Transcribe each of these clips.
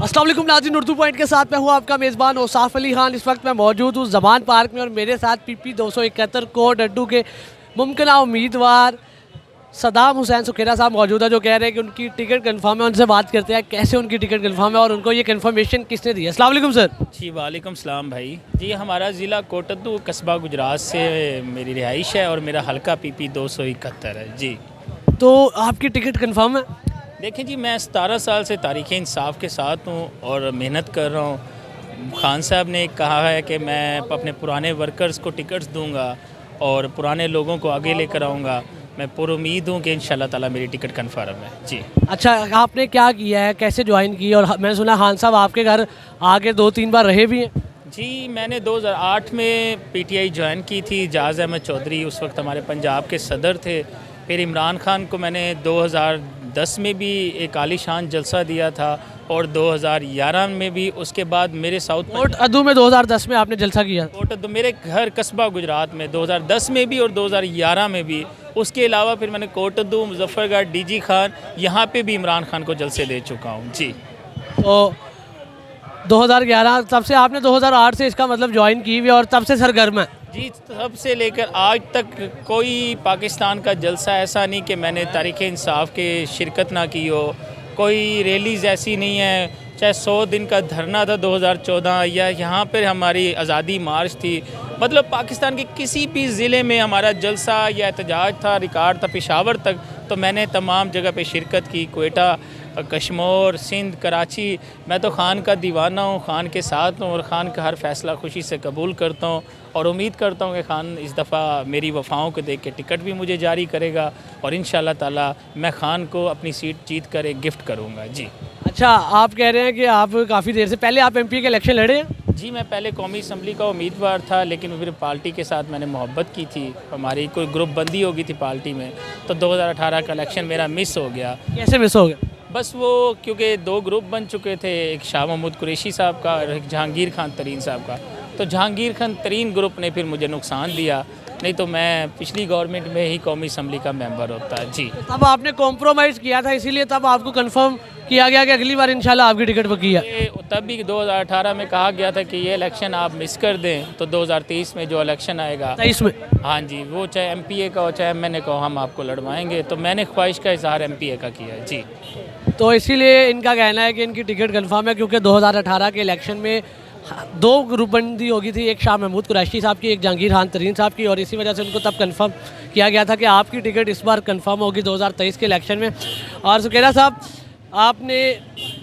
अस्सलाम वालेकुम नाज़रीन, उर्दू पॉइंट के साथ मैं हूँ आपका मेज़बान औसाफ अली खान। इस वक्त मैं मौजूद हूँ ज़मान पार्क में और मेरे साथ PP 271 कोड अड्डू के मुमकिन उम्मीदवार सदाम हुसैन सुखेरा साहब मौजूद है, जो कह रहे हैं कि उनकी टिकट कंफर्म है। उनसे बात करते हैं कैसे उनकी टिकट कंफर्म है और उनको ये कंफर्मेशन किसने दी है। अस्सलाम वालेकुम सर। जी वालेकुम सलाम भाई। जी हमारा ज़िला कोटद्दू कस्बा गुजरात से मेरी रिहाइश है और मेरा हल्का PP 271 है जी। तो आपकी टिकट कंफर्म है? देखें जी, मैं 17 साल से तारीख़ इंसाफ के साथ हूँ और मेहनत कर रहा हूँ। खान साहब ने कहा है कि मैं अपने पुराने वर्कर्स को टिकट्स दूंगा और पुराने लोगों को आगे लेकर आऊँगा। मैं पुरुमीद हूँ कि इंशाल्लाह ताला मेरी टिकट कन्फर्म है जी। अच्छा, आपने क्या किया है, कैसे ज्वाइन की? और मैंने सुना खान साहब आपके घर आके 2-3 बार रहे भी हैं। जी मैंने 2008 में PTI ज्वाइन की थी। जाज़ अहमद चौधरी उस वक्त हमारे पंजाब के सदर थे। फिर इमरान खान को मैंने 2010 में भी एक आलीशान जलसा दिया था और 2011 में भी। उसके बाद मेरे साउथ कोट अद्दू में 2010 में आपने जलसा किया? कोट अद्दू मेरे घर कस्बा गुजरात में 2010 में भी और 2011 में भी। उसके अलावा फिर मैंने कोट अद्दू, मुजफ्फरगढ़, DG खान, यहाँ पे भी इमरान खान को जलसे दे चुका हूँ जी। तो 2011 तब से आपने 2008 से इसका मतलब ज्वाइन की हुई और तब से सरगर्म है? जी, तब से लेकर आज तक कोई पाकिस्तान का जलसा ऐसा नहीं कि मैंने तारीख़ इंसाफ के शिरकत ना की हो। कोई रैलीज़ ऐसी नहीं है, चाहे 100 दिन का धरना था 2014 या यहाँ पर हमारी आज़ादी मार्च थी। मतलब पाकिस्तान के किसी भी ज़िले में हमारा जलसा या एहतजाज था, रिकॉर्ड था पेशावर तक, तो मैंने तमाम जगह पे शिरकत की। कोयटा, कश्मीर, सिंध, कराची। मैं तो ख़ान का दीवाना हूँ, ख़ान के साथ हूँ और ख़ान का हर फैसला खुशी से कबूल करता हूँ और उम्मीद करता हूँ कि ख़ान इस दफ़ा मेरी वफ़ाओं को देख के टिकट भी मुझे जारी करेगा और इंशाल्लाह ताला मैं ख़ान को अपनी सीट जीत कर एक गिफ्ट करूँगा जी। अच्छा, आप कह रहे हैं कि आप काफ़ी देर से पहले आप MP के इलेक्शन लड़े हैं? जी मैं पहले कौमी असम्बली का उम्मीदवार था, लेकिन फिर पार्टी के साथ मैंने मोहब्बत की थी। हमारी कोई ग्रुप बंदी हो गई थी पार्टी में, तो 2018 का इलेक्शन मेरा मिस हो गया। कैसे मिस हो गया? बस वो क्योंकि 2 ग्रुप बन चुके थे, एक शाह महमूद कुरैशी साहब का और एक जहांगीर खान तरीन साहब का। तो जहांगीर खान तरीन ग्रुप ने फिर मुझे नुकसान दिया, नहीं तो मैं पिछली गवर्नमेंट में ही कौमी असम्बली का मेंबर होता जी। तब आपने कॉम्प्रोमाइज़ किया था, इसीलिए तब आपको कंफर्म किया गया कि अगली बार इंशाल्लाह आपकी टिकट पक्की है। तब भी 2018 में कहा गया था कि ये इलेक्शन आप मिस कर दें तो 2023 में जो इलेक्शन आएगा 23 में, हाँ जी, वो चाहे MPA का हो चाहे MNA का हो, हम आपको लड़वाएंगे। तो मैंने ख्वाहिश का इजहार MPA का किया है जी। तो इसीलिए इनका कहना है कि इनकी टिकट कंफर्म है, क्योंकि 2018 के इलेक्शन में 2 ग्रुप बंदी हो गई थी, एक शाह महमूद कुरैशी साहब की, एक जहांगीर खान तरीन साहब की, और इसी वजह से उनको तब कंफर्म किया गया था कि आपकी टिकट इस बार कंफर्म होगी 2023 के इलेक्शन में। और सुखेरा साहब, आपने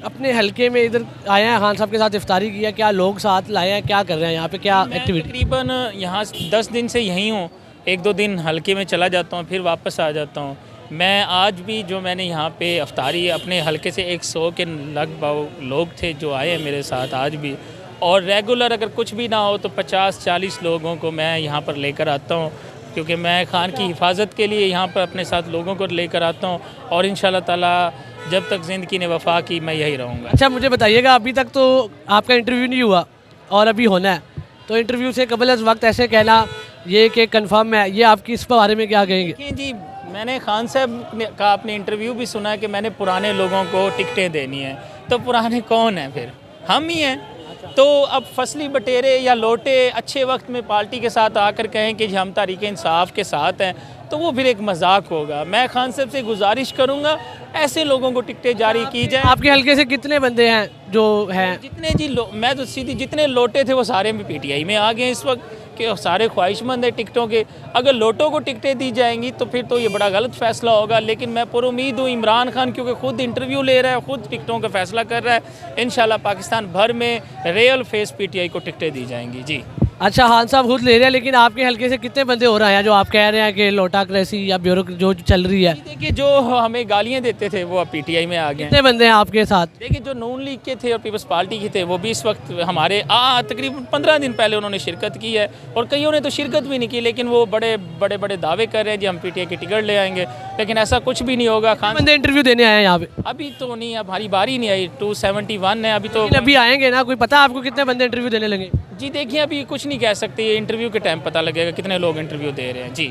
अपने हलके में इधर आए हैं, खान साहब के साथ इफ्तारी किया, क्या लोग साथ लाए हैं, क्या कर रहे हैं यहाँ पे, क्या एक्टिविटी? तकरीबन यहाँ 10 दिन से यहीं हूँ। 1-2 दिन हलके में चला जाता हूँ, फिर वापस आ जाता हूँ। मैं आज भी जो मैंने यहाँ पे इफ्तारी अपने हलके से 100 के लगभग लोग थे जो आए हैं मेरे साथ आज भी, और रेगुलर अगर कुछ भी ना हो तो 50-40 लोगों को मैं यहाँ पर लेकर आता हूँ, क्योंकि मैं खान की हिफाजत के लिए यहाँ पर अपने साथ लोगों को लेकर आता हूँ और इंशाल्लाह ताला जब तक ज़िंदगी ने वफ़ा की मैं यही रहूँगा। अच्छा, मुझे बताइएगा, अभी तक तो आपका इंटरव्यू नहीं हुआ और अभी होना है, तो इंटरव्यू से कबल इस वक्त ऐसे कहना ये कि कंफर्म है, ये आपकी इस बारे में क्या कहेंगे? जी मैंने खान साहब का अपने इंटरव्यू भी सुना है कि मैंने पुराने लोगों को टिकटें देनी है। तो पुराने कौन हैं? फिर हम ही हैं। तो अब फसली बटेरे या लोटे अच्छे वक्त में पार्टी के साथ आकर कहें कि हम तारीख़ इंसाफ के साथ हैं, तो वो फिर एक मजाक होगा। मैं खान साहब से गुजारिश करूँगा ऐसे लोगों को टिकटें जारी की जाए। आपके हल्के से कितने बंदे हैं जो हैं? जितने जी मैं तो सीधी जितने लोटे थे वो सारे में PTI में आ गए हैं इस वक्त, कि सारे ख्वाहिशमंद हैं टिकटों के। अगर लोटों को टिकटें दी जाएंगी तो फिर तो ये बड़ा गलत फैसला होगा। लेकिन मैं पुरुमीद हूँ, इमरान खान क्योंकि ख़ुद इंटरव्यू ले रहा है, ख़ुद टिकटों का फैसला कर रहा है, इंशाल्लाह पाकिस्तान भर में रियल फेस PTI को टिकटें दी जाएंगी जी। अच्छा, खान साहब खुद ले रहे हैं, लेकिन आपके हल्के से कितने बंदे हो रहे हैं जो आप कह रहे हैं कि लोटाक्रेसी या ब्यूरो जो चल रही है? देखिए, जो हमें गालियाँ देते थे वो अब PTI में आ गए हैं। कितने बंदे हैं आपके साथ? देखिए, जो नून लीग के थे और पीपल्स पार्टी के थे वो भी इस वक्त हमारे तकरीबन 15 दिन पहले उन्होंने शिरकत की है, और कईयों ने तो शिरकत भी नहीं की, लेकिन वो बड़े बड़े दावे कर रहे हैं जी हम PTI की टिकट ले आएंगे, लेकिन ऐसा कुछ भी नहीं होगा। खान बंदे इंटरव्यू देने आए हैं यहाँ पे? अभी तो नहीं, अब हमारी बारी नहीं आई, 271 है अभी तो। अभी आएंगे ना, कोई पता आपको कितने बंदे इंटरव्यू देने लगे? जी देखिए, अभी कुछ नहीं कह सकते, ये इंटरव्यू के टाइम पता लगेगा कितने लोग इंटरव्यू दे रहे हैं जी।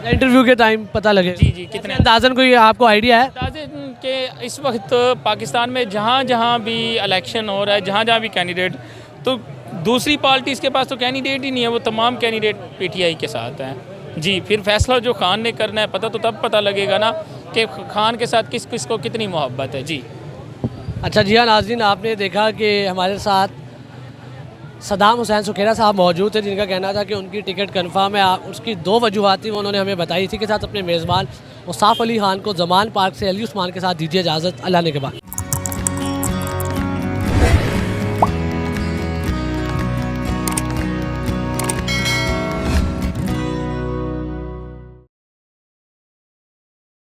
इंटरव्यू के टाइम पता लगे जी जी, कितने अंदाजन कोई आपको आइडिया है? अंदाजे के इस वक्त पाकिस्तान में जहाँ जहाँ भी इलेक्शन हो रहा है, जहाँ जहाँ भी कैंडिडेट, तो दूसरी पार्टीज़ के पास तो कैंडिडेट ही नहीं है, वो तमाम कैंडिडेट पीटीआई के साथ हैं। जी, फिर फैसला जो खान ने करना है पता तो तब पता लगेगा ना कि खान के साथ किस किस को कितनी मोहब्बत है। जी अच्छा जी हाँ नाज़रीन, आपने देखा कि हमारे साथ सदाम हुसैन सुखेरा साहब मौजूद थे, जिनका कहना था कि उनकी टिकट कंफर्म है। उसकी दो वजूहत थी, वो उन्होंने हमें बताई। इसी के साथ अपने मेज़बान मुसाफ अली खान को ज़मान पार्क से अली उस्मान के साथ दीजिए इजाज़त। अल्लाह ने के बाद।